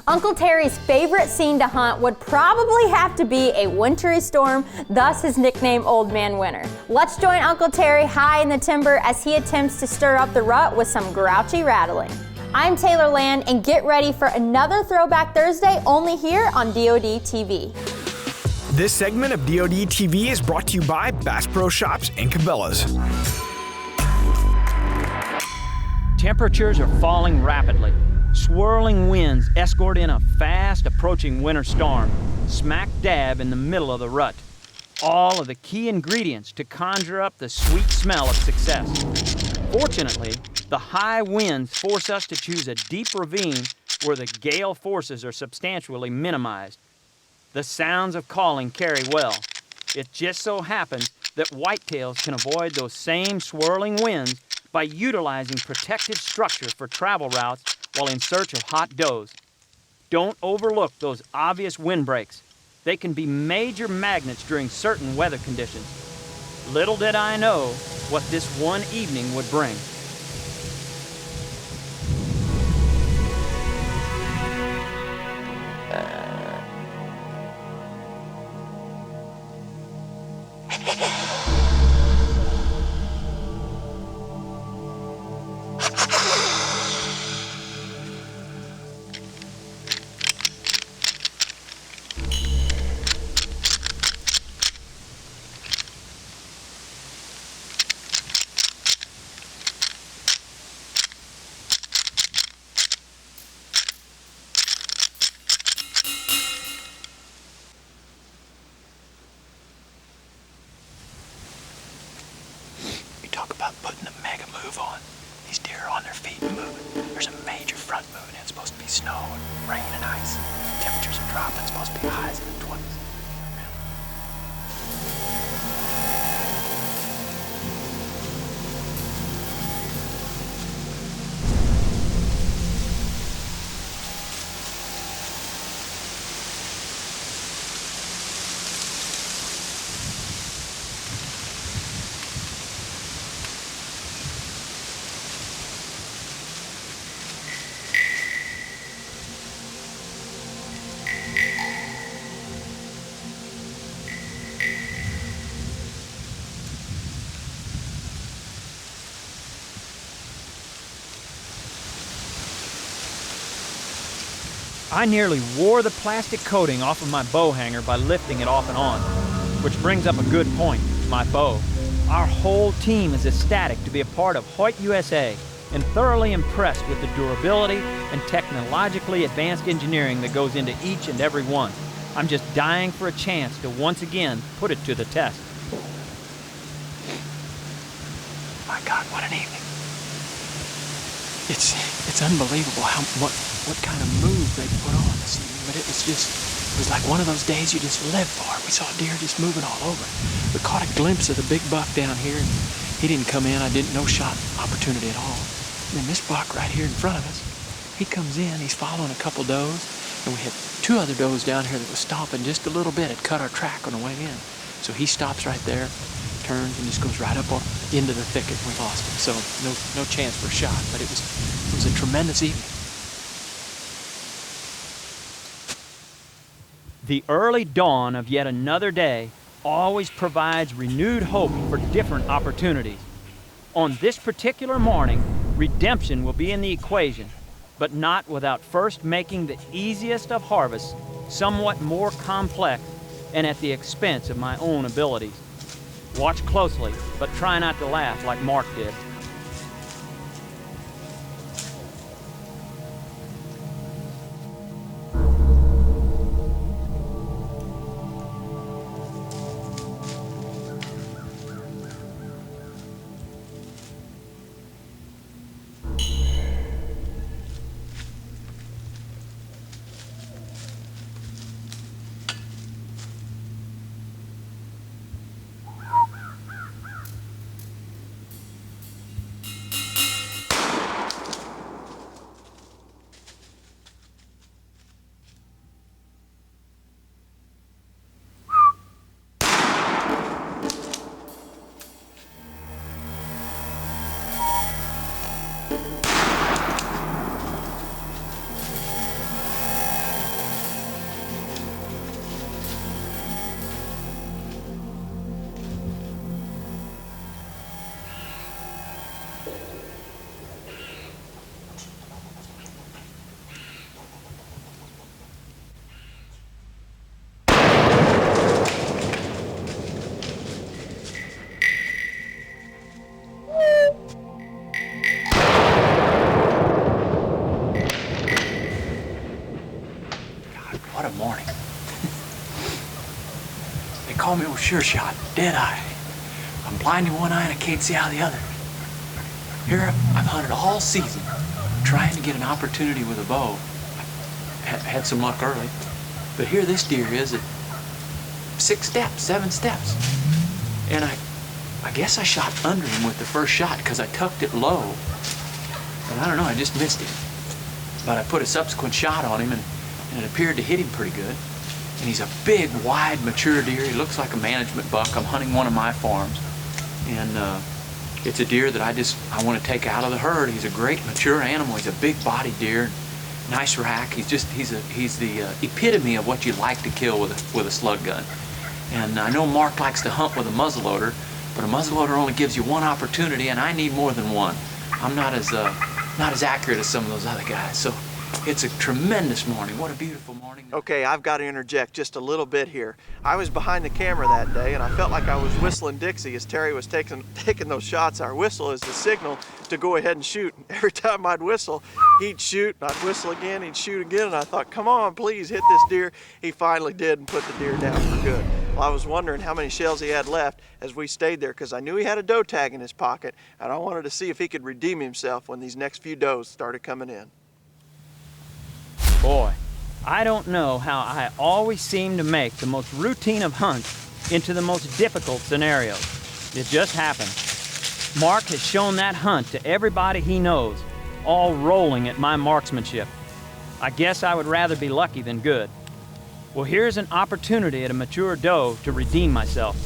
Uncle Terry's favorite scene to hunt would probably have to be a wintry storm, thus his nickname Old Man Winter. Let's join Uncle Terry high in the timber as he attempts to stir up the rut with some grouchy rattling. I'm Taylor Land, and get ready for another Throwback Thursday only here on DoD TV. This segment of DoD TV is brought to you by Bass Pro Shops and Cabela's. Temperatures are falling rapidly. Swirling winds escort in a fast approaching winter storm, smack dab in the middle of the rut. All of the key ingredients to conjure up the sweet smell of success. Fortunately, the high winds force us to choose a deep ravine where the gale forces are substantially minimized. The sounds of calling carry well. It just so happens that whitetails can avoid those same swirling winds by utilizing protective structure for travel routes while in search of hot does. Don't overlook those obvious windbreaks. They can be major magnets during certain weather conditions. Little did I know what this one evening would bring. Talk about putting a mega move on. These deer are on their feet and moving. There's a major front moving in. It's supposed to be snow and rain and ice. Temperatures are dropping. It's supposed to be highs in the 20s. I nearly wore the plastic coating off of my bow hanger by lifting it off and on, which brings up a good point, my bow. Our whole team is ecstatic to be a part of Hoyt USA and thoroughly impressed with the durability and technologically advanced engineering that goes into each and every one. I'm just dying for a chance to once again put it to the test. My God, what an evening. It's unbelievable what kind of move they put on this evening, but it was like one of those days you just live for. We saw deer just moving all over. We caught a glimpse of the big buck down here, and he didn't come in. I didn't no shot opportunity at all. And then this buck right here in front of us, he comes in, he's following a couple does, and we had two other does down here that was stomping just a little bit. It cut our track on the way in. So he stops right there, turns, and just goes right up into the thicket. We lost him. So no chance for a shot, but it was a tremendous evening. The early dawn of yet another day always provides renewed hope for different opportunities. On this particular morning, redemption will be in the equation, but not without first making the easiest of harvests somewhat more complex and at the expense of my own abilities. Watch closely, but try not to laugh like Mark did. God, what a morning. They call me old sure shot, dead eye. I'm blind in one eye and I can't see out of the other. Here I've hunted all season, trying to get an opportunity with a bow. Had some luck early, but here this deer is at 6 steps, 7 steps. And I guess I shot under him with the first shot because I tucked it low. And I don't know, I just missed him. But I put a subsequent shot on him and it appeared to hit him pretty good. And he's a big, wide, mature deer. He looks like a management buck. I'm hunting one of my farms. And it's a deer that I want to take out of the herd. He's a great mature animal. He's a big bodied deer, nice rack. He's the epitome of what you like to kill with a slug gun. And I know Mark likes to hunt with a muzzleloader, but a muzzleloader only gives you one opportunity, and I need more than one. I'm not as accurate as some of those other guys. So it's a tremendous morning. What a beautiful morning. Okay, I've got to interject just a little bit here. I was behind the camera that day and I felt like I was whistling Dixie as Terry was taking those shots. Our whistle is the signal to go ahead and shoot. Every time I'd whistle, he'd shoot, and I'd whistle again, he'd shoot again, and I thought, come on, please hit this deer. He finally did and put the deer down for good. Well, I was wondering how many shells he had left as we stayed there because I knew he had a doe tag in his pocket and I wanted to see if he could redeem himself when these next few does started coming in. Boy, I don't know how I always seem to make the most routine of hunts into the most difficult scenarios. It just happens. Mark has shown that hunt to everybody he knows, all rolling at my marksmanship. I guess I would rather be lucky than good. Well, here's an opportunity at a mature doe to redeem myself.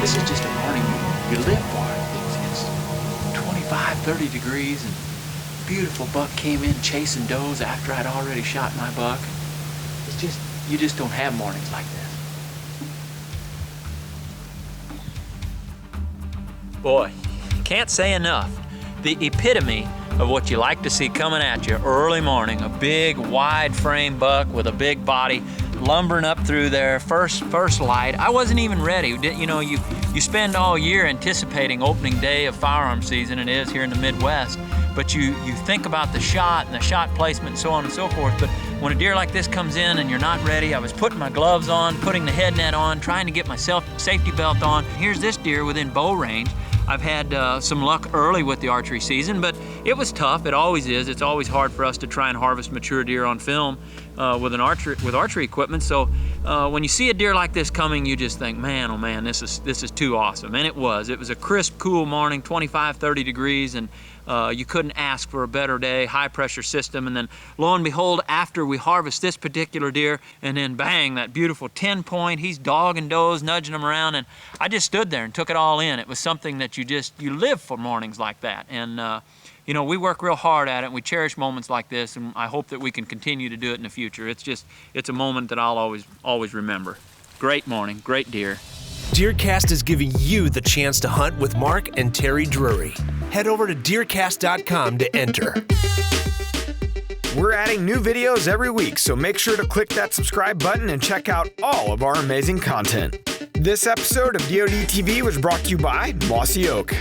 This is just a morning you live for. It's 25, 30 degrees, and beautiful buck came in chasing does after I'd already shot my buck. It's just, you just don't have mornings like this. Boy, can't say enough. The epitome of what you like to see coming at you early morning. A big, wide frame buck with a big body lumbering up through there, first light. I wasn't even ready. You know, you spend all year anticipating opening day of firearm season, and it is here in the Midwest, but you think about the shot and the shot placement and so on and so forth. But when a deer like this comes in and you're not ready, I was putting my gloves on, putting the head net on, trying to get my safety belt on. Here's this deer within bow range. I've had some luck early with the archery season, but it was tough. It always is. It's always hard for us to try and harvest mature deer on film with archery equipment. So when you see a deer like this coming, you just think, man, oh man, this is too awesome. And it was a crisp, cool morning, 25, 30 degrees, and you couldn't ask for a better day, high pressure system. And then lo and behold, after we harvest this particular deer, and then bang, that beautiful 10-point, he's dogging does, nudging them around, and I just stood there and took it all in. It was something that you live for mornings like that. And you know, we work real hard at it, and we cherish moments like this, and I hope that we can continue to do it in the future. It's a moment that I'll always remember. Great morning, great deer. DeerCast is giving you the chance to hunt with Mark and Terry Drury. Head over to DeerCast.com to enter. We're adding new videos every week, so make sure to click that subscribe button and check out all of our amazing content. This episode of DoD TV was brought to you by Mossy Oak.